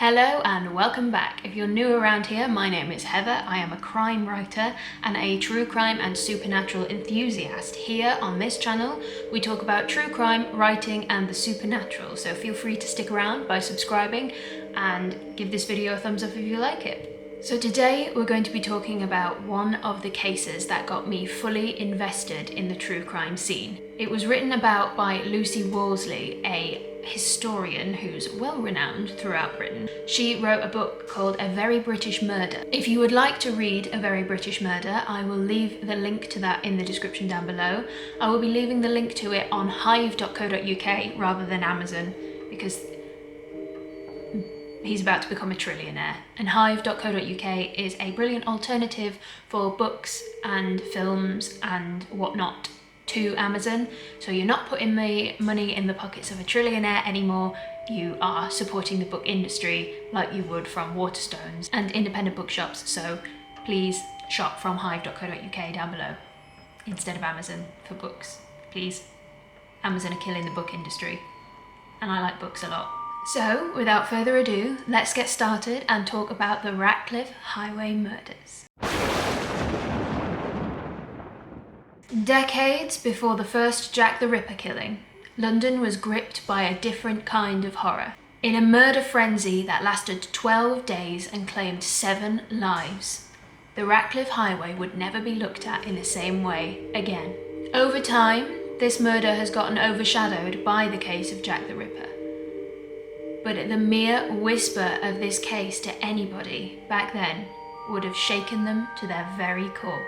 Hello and welcome back. If you're new around here, my name is Heather. I am a crime writer and a true crime and supernatural enthusiast. Here on this channel, we talk about true crime, writing and the supernatural. So feel free to stick around by subscribing and give this video a thumbs up if you like it. So today we're going to be talking about one of the cases that got me fully invested in the true crime scene. It was written about by Lucy Worsley, a historian who's well renowned throughout Britain. She wrote a book called A Very British Murder. If you would like to read A Very British Murder, I will leave the link to that in the description down below. I will be leaving the link to it on hive.co.uk rather than Amazon because he's about to become a trillionaire, and hive.co.uk is a brilliant alternative for books and films and whatnot to Amazon. So you're not putting the money in the pockets of a trillionaire anymore, you are supporting the book industry like you would from Waterstones and independent bookshops. So please shop from hive.co.uk down below instead of Amazon for books, please. Amazon are killing the book industry and I like books a lot. So without further ado, let's get started and talk about the Ratcliffe highway murders. Decades before the first Jack the Ripper killing, London was gripped by a different kind of horror. In a murder frenzy that lasted 12 days and claimed 7 lives, the Ratcliffe highway would never be looked at in the same way again. Over time, this murder has gotten overshadowed by the case of Jack the Ripper. But the mere whisper of this case to anybody back then would have shaken them to their very core.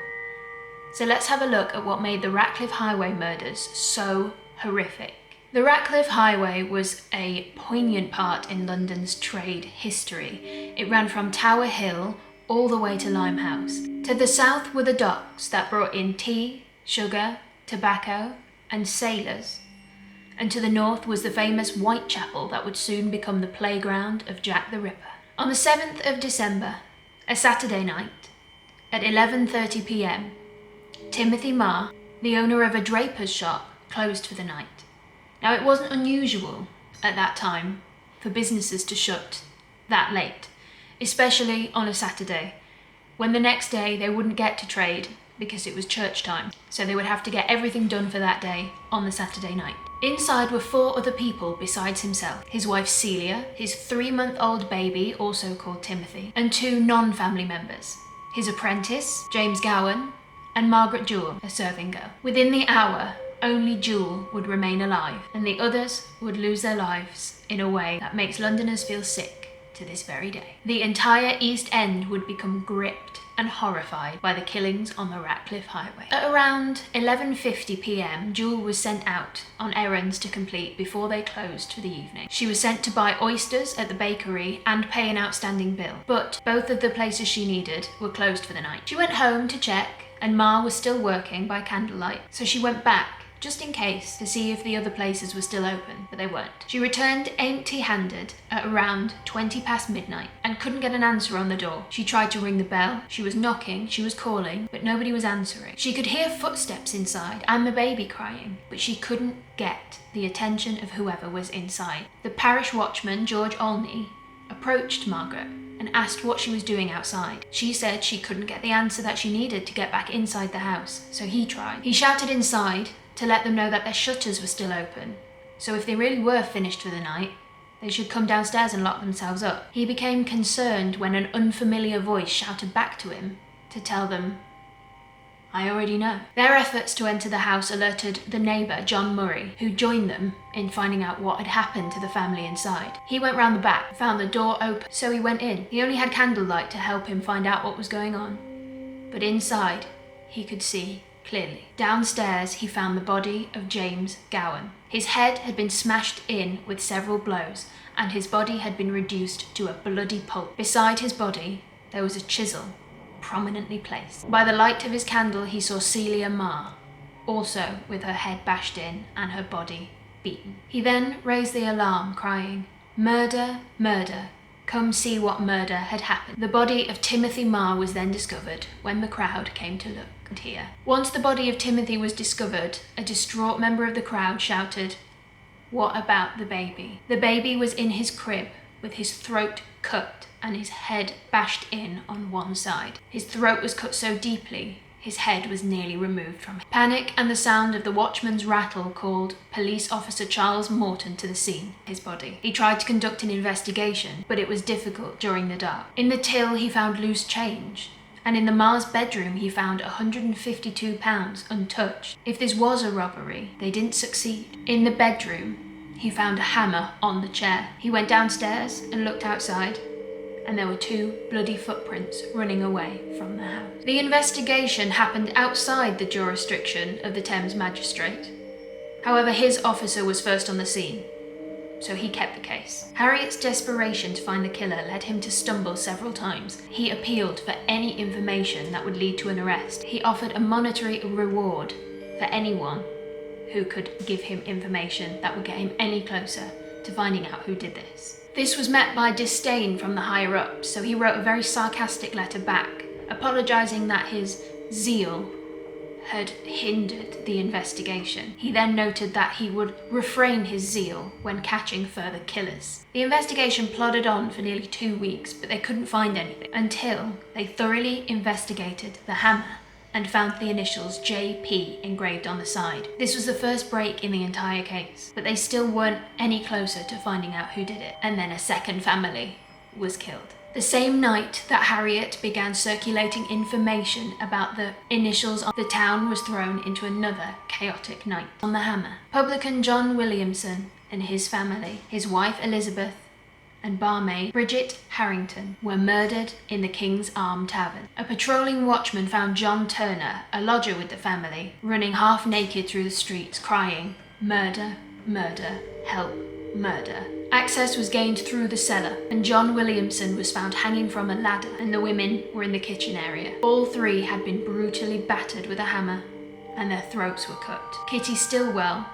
So let's have a look at what made the Ratcliffe highway murders so horrific. The Ratcliffe highway was a poignant part in London's trade history. It ran from Tower Hill all the way to Limehouse. To the south were the docks that brought in tea, sugar, tobacco and sailors. And to the north was the famous Whitechapel that would soon become the playground of Jack the Ripper. On the 7th of December, a Saturday night, at 11:30 p.m, Timothy Marr, the owner of a draper's shop, closed for the night. Now, it wasn't unusual at that time for businesses to shut that late, especially on a Saturday, when the next day they wouldn't get to trade because it was church time, so they would have to get everything done for that day on the Saturday night. Inside were 4 other people besides himself: his wife Celia, his 3-month-old baby, also called Timothy, and 2 non-family members, his apprentice, James Gowan, and Margaret Jewell, a serving girl. Within the hour, only Jewell would remain alive, and the others would lose their lives in a way that makes Londoners feel sick to this very day. The entire East End would become gripped and horrified by the killings on the Ratcliffe highway. At around 11:50 p.m, Jewell was sent out on errands to complete before they closed for the evening. She was sent to buy oysters at the bakery and pay an outstanding bill, but both of the places she needed were closed for the night. She went home to check, and Marr was still working by candlelight, so she went back just in case to see if the other places were still open, but they weren't. She returned empty-handed at around 20 past midnight and couldn't get an answer on the door. She tried to ring the bell, she was knocking, she was calling, but nobody was answering. She could hear footsteps inside and the baby crying, but she couldn't get the attention of whoever was inside. The parish watchman, George Olney, approached Margaret and asked what she was doing outside. She said she couldn't get the answer that she needed to get back inside the house, so he tried. He shouted inside to let them know that their shutters were still open, so if they really were finished for the night, they should come downstairs and lock themselves up. He became concerned when an unfamiliar voice shouted back to him to tell them, "I already know." Their efforts to enter the house alerted the neighbour, John Murray, who joined them in finding out what had happened to the family inside. He went round the back, found the door open, so he went in. He only had candlelight to help him find out what was going on, but inside he could see clearly. Downstairs he found the body of James Gowan. His head had been smashed in with several blows, and his body had been reduced to a bloody pulp. Beside his body there was a chisel prominently placed. By the light of his candle he saw Celia Marr, also with her head bashed in and her body beaten. He then raised the alarm, crying, "Murder, murder, come see what murder had happened." The body of Timothy Marr was then discovered when the crowd came to look and hear. Once the body of Timothy was discovered, a distraught member of the crowd shouted, "What about the baby?" The baby was in his crib, with his throat cut and his head bashed in on one side. His throat was cut so deeply, his head was nearly removed from him. Panic and the sound of the watchman's rattle called police officer Charles Morton to the scene. His body. He tried to conduct an investigation, but it was difficult during the dark. In the till he found loose change, and in the Mars bedroom he found £152 untouched. If this was a robbery, they didn't succeed. In the bedroom, he found a hammer on the chair. He went downstairs and looked outside, and there were 2 bloody footprints running away from the house. The investigation happened outside the jurisdiction of the Thames magistrate. However, his officer was first on the scene, so he kept the case. Harriet's desperation to find the killer led him to stumble several times. He appealed for any information that would lead to an arrest. He offered a monetary reward for anyone who could give him information that would get him any closer to finding out who did this. This was met by disdain from the higher-ups, so he wrote a very sarcastic letter back, apologising that his zeal had hindered the investigation. He then noted that he would refrain his zeal when catching further killers. The investigation plodded on for nearly 2 weeks, but they couldn't find anything until they thoroughly investigated the hammer and found the initials JP engraved on the side. This was the first break in the entire case, but they still weren't any closer to finding out who did it. And then a second family was killed. The same night that Harriet began circulating information about the initials, the town was thrown into another chaotic night. On the hammer, publican John Williamson and his family, his wife Elizabeth, and barmaid Bridget Harrington were murdered in the King's Arm Tavern. A patrolling watchman found John Turner, a lodger with the family, running half naked through the streets, crying, "Murder, murder, help, murder." Access was gained through the cellar, and John Williamson was found hanging from a ladder, and the women were in the kitchen area. All 3 had been brutally battered with a hammer, and their throats were cut. Kitty Stillwell,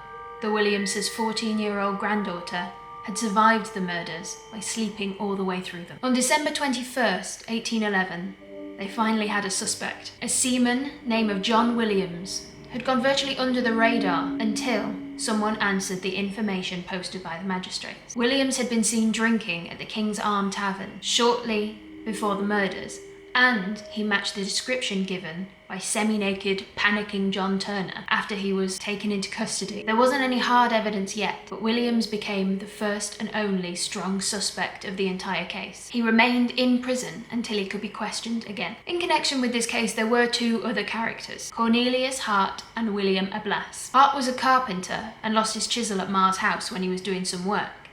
the Williamses' 14-year-old granddaughter, had survived the murders by sleeping all the way through them. On December 21st, 1811, they finally had a suspect. A seaman named John Williams had gone virtually under the radar until someone answered the information posted by the magistrates. Williams had been seen drinking at the King's Arm Tavern shortly before the murders, and he matched the description given by semi-naked, panicking John Turner after he was taken into custody. There wasn't any hard evidence yet, but Williams became the first and only strong suspect of the entire case. He remained in prison until he could be questioned again. In connection with this case, there were 2 other characters, Cornelius Hart and William Ablas. Hart was a carpenter and lost his chisel at Mar's house when he was doing some work.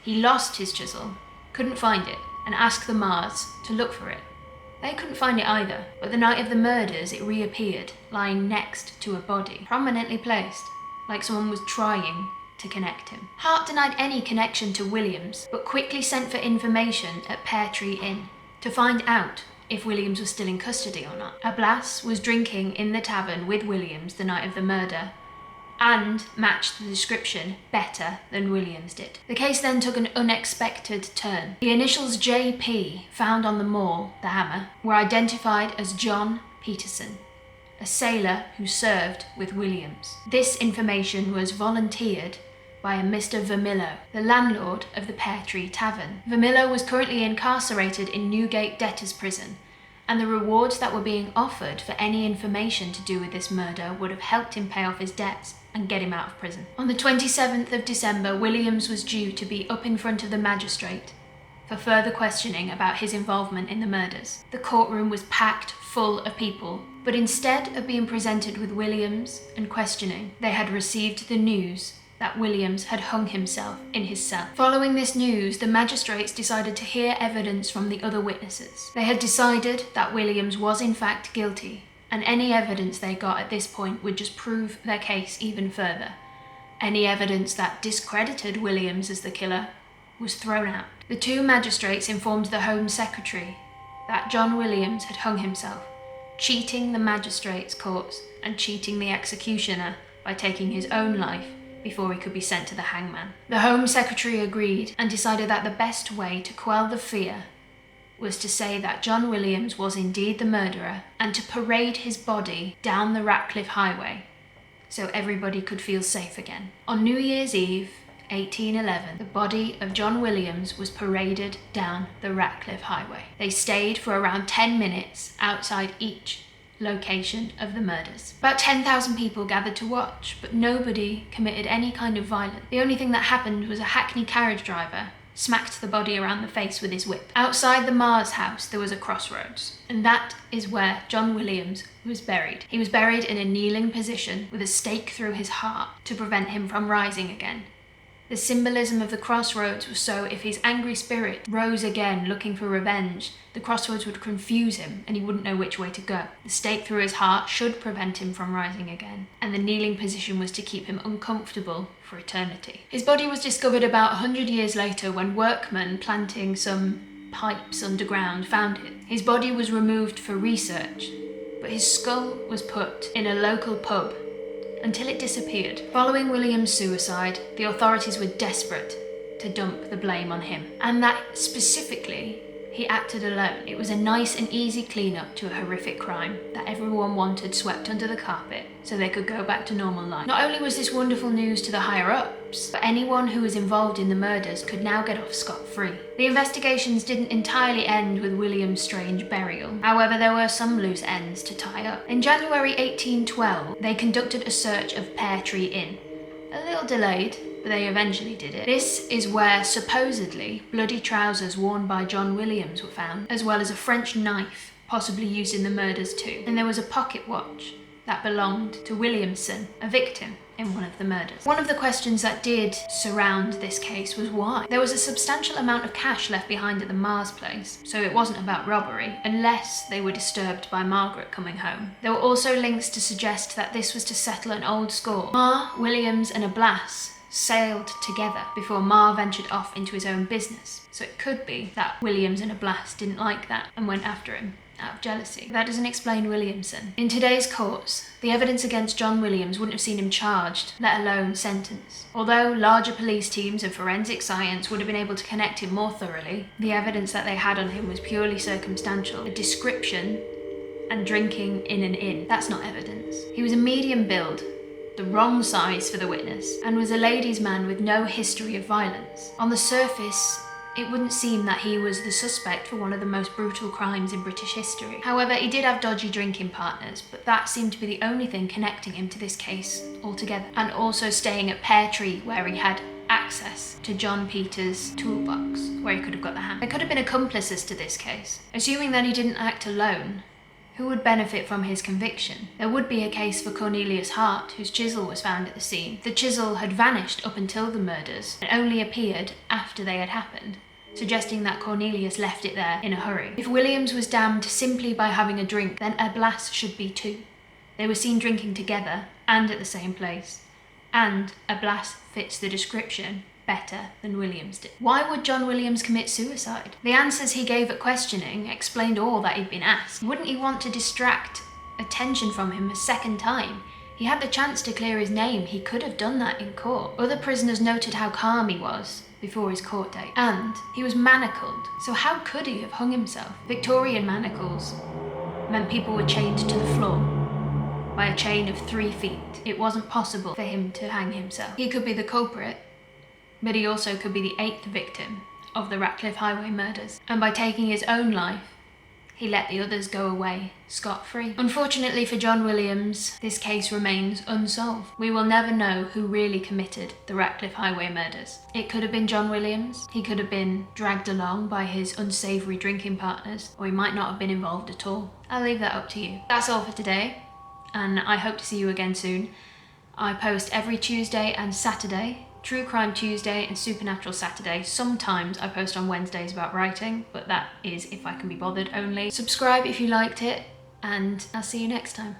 He lost his chisel, couldn't find it, and asked the Mars to look for it. They couldn't find it either, but the night of the murders it reappeared, lying next to a body, prominently placed, like someone was trying to connect him. Hart denied any connection to Williams, but quickly sent for information at Pear Tree Inn to find out if Williams was still in custody or not. Ablas was drinking in the tavern with Williams the night of the murder, and matched the description better than Williams did. The case then took an unexpected turn. The initials JP found on the maul, the hammer, were identified as John Peterson, a sailor who served with Williams. This information was volunteered by a Mr. Vermillo, the landlord of the Pear Tree Tavern. Vermillo was currently incarcerated in Newgate Debtors' Prison, and the rewards that were being offered for any information to do with this murder would have helped him pay off his debts and get him out of prison. On the 27th of December, Williams was due to be up in front of the magistrate for further questioning about his involvement in the murders. The courtroom was packed full of people, but instead of being presented with Williams and questioning, they had received the news that Williams had hung himself in his cell. Following this news, the magistrates decided to hear evidence from the other witnesses. They had decided that Williams was in fact guilty, and any evidence they got at this point would just prove their case even further. Any evidence that discredited Williams as the killer was thrown out. The 2 magistrates informed the Home Secretary that John Williams had hung himself, cheating the magistrates' courts and cheating the executioner by taking his own life before he could be sent to the hangman. The Home Secretary agreed and decided that the best way to quell the fear was to say that John Williams was indeed the murderer and to parade his body down the Ratcliffe highway so everybody could feel safe again. On New Year's Eve, 1811, the body of John Williams was paraded down the Ratcliffe Highway. They stayed for around 10 minutes outside each location of the murders. About 10,000 people gathered to watch, but nobody committed any kind of violence. The only thing that happened was a hackney carriage driver smacked the body around the face with his whip. Outside the Mars house there was a crossroads, and that is where John Williams was buried. He was buried in a kneeling position with a stake through his heart to prevent him from rising again. The symbolism of the crossroads was so if his angry spirit rose again looking for revenge, the crossroads would confuse him and he wouldn't know which way to go. The stake through his heart should prevent him from rising again, and the kneeling position was to keep him uncomfortable for eternity. His body was discovered about 100 years later when workmen planting some pipes underground found it. His body was removed for research, but his skull was put in a local pub until it disappeared. Following William's suicide, the authorities were desperate to dump the blame on him, and that specifically he acted alone. It was a nice and easy clean-up to a horrific crime that everyone wanted swept under the carpet so they could go back to normal life. Not only was this wonderful news to the higher-ups, but anyone who was involved in the murders could now get off scot-free. The investigations didn't entirely end with William's strange burial. However, there were some loose ends to tie up. In January 1812, they conducted a search of Pear Tree Inn. A little delayed, but they eventually did it. This is where supposedly bloody trousers worn by John Williams were found, as well as a French knife, possibly used in the murders too. And there was a pocket watch that belonged to Williamson, a victim in one of the murders. One of the questions that did surround this case was why. There was a substantial amount of cash left behind at the Mars place, so it wasn't about robbery, unless they were disturbed by Margaret coming home. There were also links to suggest that this was to settle an old score. Mar, Williams and a Blas sailed together before Mar ventured off into his own business. So it could be that Williams and a Blas didn't like that and went after him out of jealousy. That doesn't explain Williamson. In today's courts, the evidence against John Williams wouldn't have seen him charged, let alone sentenced. Although larger police teams and forensic science would have been able to connect him more thoroughly, the evidence that they had on him was purely circumstantial. A description and drinking in an inn, that's not evidence. He was a medium build, the wrong size for the witness, and was a ladies' man with no history of violence. On the surface, it wouldn't seem that he was the suspect for one of the most brutal crimes in British history. However, he did have dodgy drinking partners, but that seemed to be the only thing connecting him to this case altogether. And also staying at Pear Tree, where he had access to John Peters' toolbox, where he could have got the hammer. There could have been accomplices to this case. Assuming that he didn't act alone, who would benefit from his conviction? There would be a case for Cornelius Hart, whose chisel was found at the scene. The chisel had vanished up until the murders and only appeared after they had happened, suggesting that Cornelius left it there in a hurry. If Williams was damned simply by having a drink, then a Blas should be too. They were seen drinking together and at the same place, and a Blas fits the description better than Williams did. Why would John Williams commit suicide? The answers he gave at questioning explained all that he'd been asked. Wouldn't he want to distract attention from him a second time? He had the chance to clear his name. He could have done that in court. Other prisoners noted how calm he was before his court date, and he was manacled, so how could he have hung himself? Victorian manacles meant people were chained to the floor by a chain of 3 feet. It wasn't possible for him to hang himself. He could be the culprit, but he also could be the 8th victim of the Ratcliffe Highway murders. And by taking his own life, he let the others go away scot-free. Unfortunately for John Williams, this case remains unsolved. We will never know who really committed the Ratcliffe Highway murders. It could have been John Williams, he could have been dragged along by his unsavoury drinking partners, or he might not have been involved at all. I'll leave that up to you. That's all for today, and I hope to see you again soon. I post every Tuesday and Saturday, True Crime Tuesday and Supernatural Saturday. Sometimes I post on Wednesdays about writing, but that is if I can be bothered only. Subscribe if you liked it, and I'll see you next time.